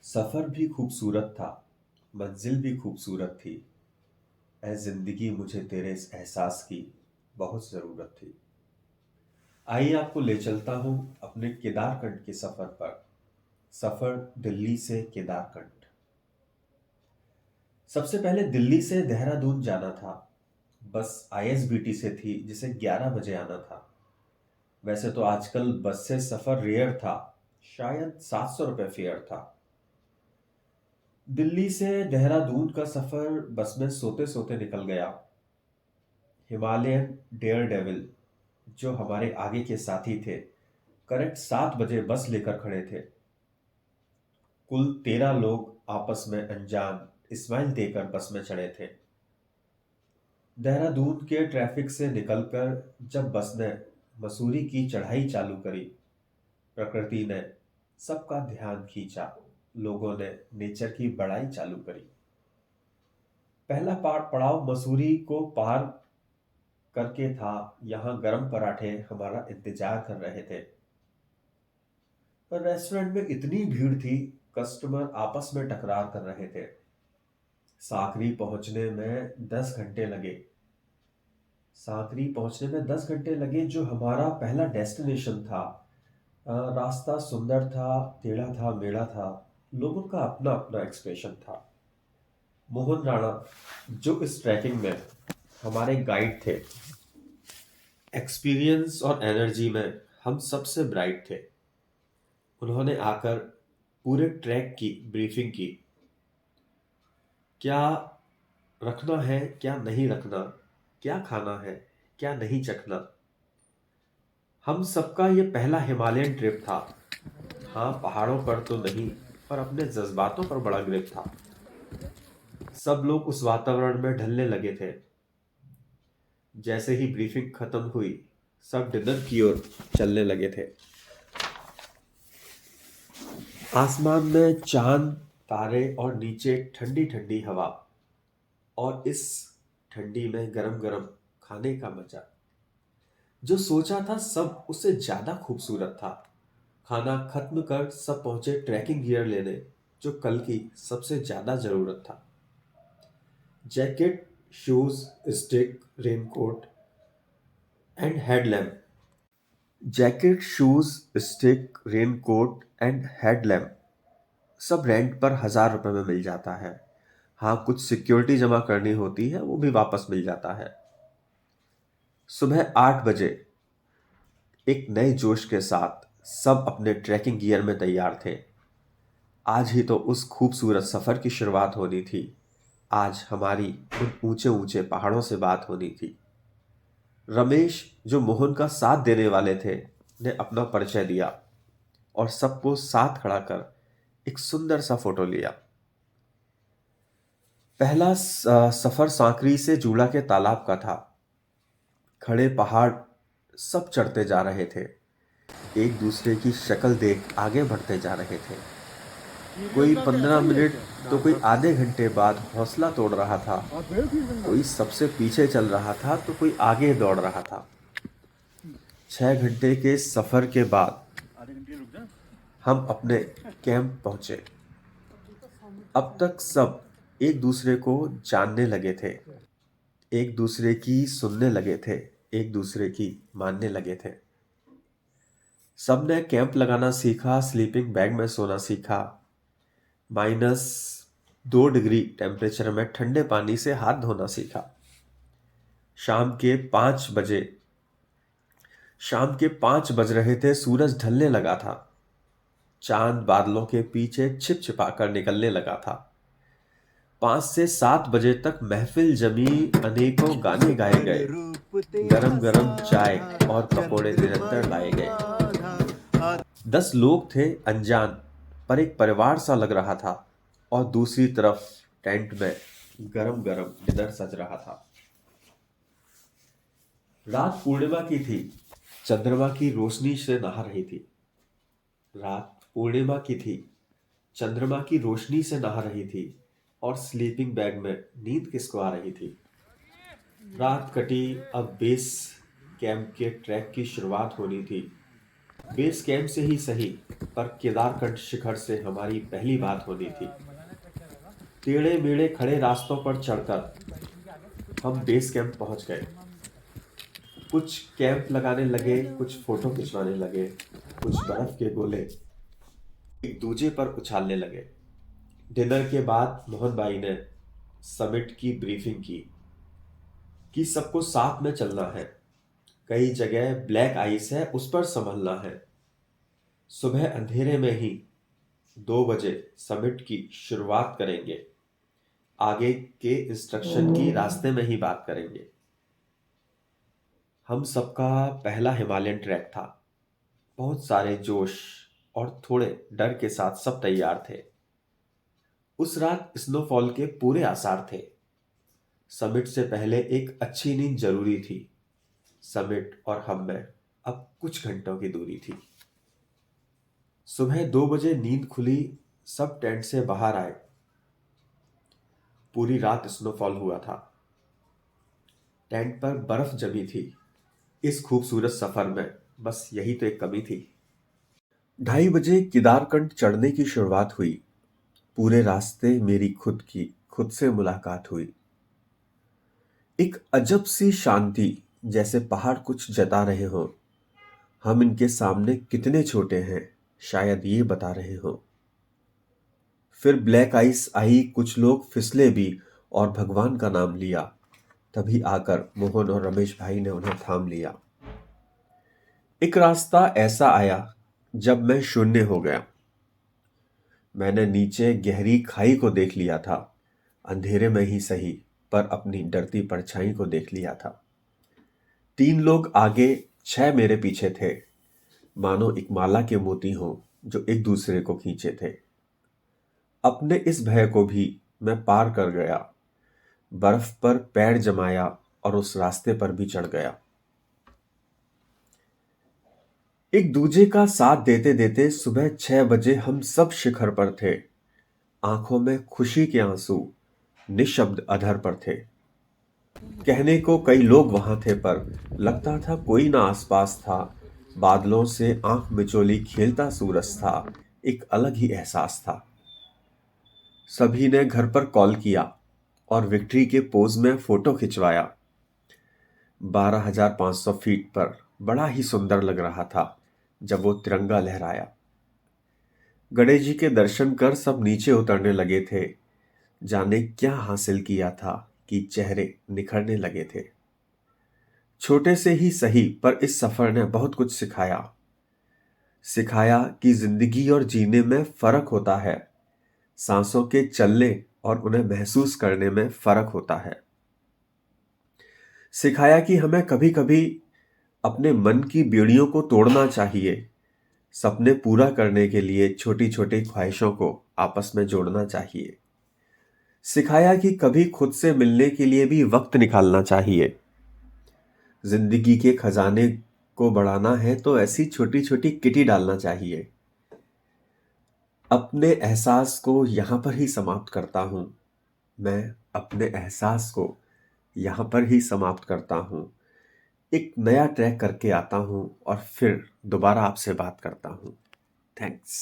सफर भी खूबसूरत था, मंजिल भी खूबसूरत थी। ऐ जिंदगी मुझे तेरे इस एहसास की बहुत जरूरत थी। आइए आपको ले चलता हूँ अपने केदारकंठ के सफर पर। सफर दिल्ली से केदारकंठ। सबसे पहले दिल्ली से देहरादून जाना था। बस आईएसबीटी से थी जिसे 11 बजे आना था। वैसे तो आजकल बस से सफर रेयर था, शायद 700 रुपये फेयर था। दिल्ली से देहरादून का सफर बस में सोते सोते निकल गया। हिमालयन डेयर डेविल जो हमारे आगे के साथी थे, करेक्ट 7 बजे बस लेकर खड़े थे। कुल 13 लोग आपस में अनजान इस्माइल देकर बस में चढ़े थे। देहरादून के ट्रैफिक से निकलकर जब बस ने मसूरी की चढ़ाई चालू करी, प्रकृति ने सबका ध्यान खींचा। लोगों ने नेचर की बड़ाई चालू करी। पहला पड़ाव मसूरी को पार करके था। यहाँ गरम पराठे हमारा इंतजार कर रहे थे। पर रेस्टोरेंट में इतनी भीड़ थी, कस्टमर आपस में टकरार कर रहे थे। साकरी पहुंचने में 10 घंटे लगे। साकरी पहुंचने में 10 घंटे लगे, जो हमारा पहला डेस्टिनेशन था। रास्ता सुंदर था, टेढ़ा था, मेढ़ा था। लोगों का अपना अपना एक्सप्रेशन था। मोहन राणा, जो इस ट्रैकिंग में हमारे गाइड थे, एक्सपीरियंस और एनर्जी में हम सबसे ब्राइट थे। उन्होंने आकर पूरे ट्रैक की ब्रीफिंग की। क्या रखना है, क्या नहीं रखना, क्या खाना है, क्या नहीं चखना। हम सबका ये पहला हिमालयन ट्रिप था। हाँ, पहाड़ों पर तो नहीं, पर अपने जज्बातों पर बड़ा ग्रिप था। सब लोग उस वातावरण में ढलने लगे थे। जैसे ही ब्रीफिंग खत्म हुई, सब डिनर की ओर चलने लगे थे। आसमान में चांद, तारे और नीचे ठंडी ठंडी हवा, और इस ठंडी में गरम गरम खाने का मजा। जो सोचा था सब उससे ज्यादा खूबसूरत था। खाना खत्म कर सब पहुंचे ट्रैकिंग गियर लेने, जो कल की सबसे ज्यादा जरूरत था। Jacket, shoes, stick, raincoat and headlamp. Jacket, shoes, stick, raincoat and headlamp सब रेंट पर 1,000 रुपए में मिल जाता है। हाँ, कुछ सिक्योरिटी जमा करनी होती है, वो भी वापस मिल जाता है। सुबह 8 बजे एक नए जोश के साथ सब अपने ट्रैकिंग गियर में तैयार थे। आज ही तो उस खूबसूरत सफर की शुरुआत होनी थी। आज हमारी उन ऊंचे ऊंचे पहाड़ों से बात होनी थी। रमेश, जो मोहन का साथ देने वाले थे, ने अपना परिचय दिया और सबको साथ खड़ा कर एक सुंदर सा फोटो लिया। पहला सफर सांकरी से जूड़ा के तालाब का था। खड़े पहाड़ सब चढ़ते जा रहे थे। एक दूसरे की शक्ल देख आगे बढ़ते जा रहे थे। कोई 15 मिनट तो कोई आधे घंटे बाद हौसला तोड़ रहा था। कोई सबसे पीछे चल रहा था तो कोई आगे दौड़ रहा था। 6 घंटे के सफर के बाद हम अपने कैंप पहुंचे। अब तक सब एक दूसरे को जानने लगे थे, एक दूसरे की सुनने लगे थे, एक दूसरे की मानने लगे थे। सबने कैंप लगाना सीखा, स्लीपिंग बैग में सोना सीखा। -2 डिग्री टेम्परेचर में ठंडे पानी से हाथ धोना सीखा। शाम के 5 बजे, शाम के 5 बज रहे थे, सूरज ढलने लगा था। चांद बादलों के पीछे छिप छिपा कर निकलने लगा था। 5 से 7 बजे तक महफिल जमी, अनेकों गाने गाए गए। गरम गरम चाय और पकोड़े निरंतर लाए गए। 10 लोग थे अनजान, पर एक परिवार सा लग रहा था। और दूसरी तरफ टेंट में गरम गरम डिनर सज रहा था। रात पूर्णिमा की थी। चंद्रमा की रोशनी से नहा रही थी। रात पूर्णिमा की थी। चंद्रमा की रोशनी से नहा रही थी और स्लीपिंग बैग में नींद किसको आ रही थी। रात कटी, अब बेस कैंप के ट्रैक की शुरुआत होनी थी। बेस कैंप से ही सही, पर केदारकंठ शिखर से हमारी पहली बात होनी थी। टेढ़े मेढ़े खड़े रास्तों पर चढ़कर हम बेस कैंप पहुंच गए। कुछ कैंप लगाने लगे, कुछ फोटो खिंचवाने लगे, कुछ बर्फ के गोले एक दूजे पर उछालने लगे। डिनर के बाद मोहन भाई ने समिट की ब्रीफिंग की कि सबको साथ में चलना है, कई जगह ब्लैक आइस है, उस पर संभलना है। सुबह अंधेरे में ही 2 बजे समिट की शुरुआत करेंगे, आगे के इंस्ट्रक्शन की रास्ते में ही बात करेंगे। हम सबका पहला हिमालयन ट्रैक था। बहुत सारे जोश और थोड़े डर के साथ सब तैयार थे। उस रात स्नोफॉल के पूरे आसार थे। समिट से पहले एक अच्छी नींद जरूरी थी। समिट और हम में अब कुछ घंटों की दूरी थी। सुबह 2 बजे नींद खुली, सब टेंट से बाहर आए। पूरी रात स्नोफॉल हुआ था। टेंट पर बर्फ जमी थी। इस खूबसूरत सफर में बस यही तो एक कमी थी। 2:30 बजे केदारकंठ चढ़ने की शुरुआत हुई। पूरे रास्ते मेरी खुद से मुलाकात हुई। एक अजब सी शांति, जैसे पहाड़ कुछ जता रहे हों। हम इनके सामने कितने छोटे हैं, शायद ये बता रहे हों। फिर ब्लैक आइस आई, कुछ लोग फिसले भी और भगवान का नाम लिया। तभी आकर मोहन और रमेश भाई ने उन्हें थाम लिया। एक रास्ता ऐसा आया जब मैं शून्य हो गया। मैंने नीचे गहरी खाई को देख लिया था, अंधेरे में ही सही, पर अपनी डरती परछाई को देख लिया था। 3 लोग आगे, 6 मेरे पीछे थे, मानो एक माला के मोती हों जो एक दूसरे को खींचे थे। अपने इस भय को भी मैं पार कर गया, बर्फ पर पैर जमाया और उस रास्ते पर भी चढ़ गया। एक दूजे का साथ देते देते सुबह 6 बजे हम सब शिखर पर थे। आंखों में खुशी के आंसू निशब्द अधर पर थे। कहने को कई लोग वहां थे, पर लगता था कोई ना आसपास था। बादलों से आंख मिचोली खेलता सूरज था, एक अलग ही एहसास था। सभी ने घर पर कॉल किया और विक्ट्री के पोज में फोटो खिंचवाया। 12,500 फीट पर बड़ा ही सुंदर लग रहा था जब वो तिरंगा लहराया। गणेश जी के दर्शन कर सब नीचे उतरने लगे थे। जाने क्या हासिल किया था कि चेहरे निखरने लगे थे। छोटे से ही सही, पर इस सफर ने बहुत कुछ सिखाया। सिखाया कि जिंदगी और जीने में फर्क होता है। सांसों के चलने और उन्हें महसूस करने में फर्क होता है। सिखाया कि हमें कभी कभी अपने मन की बेड़ियों को तोड़ना चाहिए। सपने पूरा करने के लिए छोटी छोटी ख्वाहिशों को आपस में जोड़ना चाहिए। सिखाया कि कभी खुद से मिलने के लिए भी वक्त निकालना चाहिए। जिंदगी के खजाने को बढ़ाना है तो ऐसी छोटी छोटी किटी डालना चाहिए। अपने एहसास को यहाँ पर ही समाप्त करता हूँ। मैं अपने एहसास को यहाँ पर ही समाप्त करता हूँ। एक नया ट्रैक करके आता हूँ और फिर दोबारा आपसे बात करता हूँ। थैंक्स।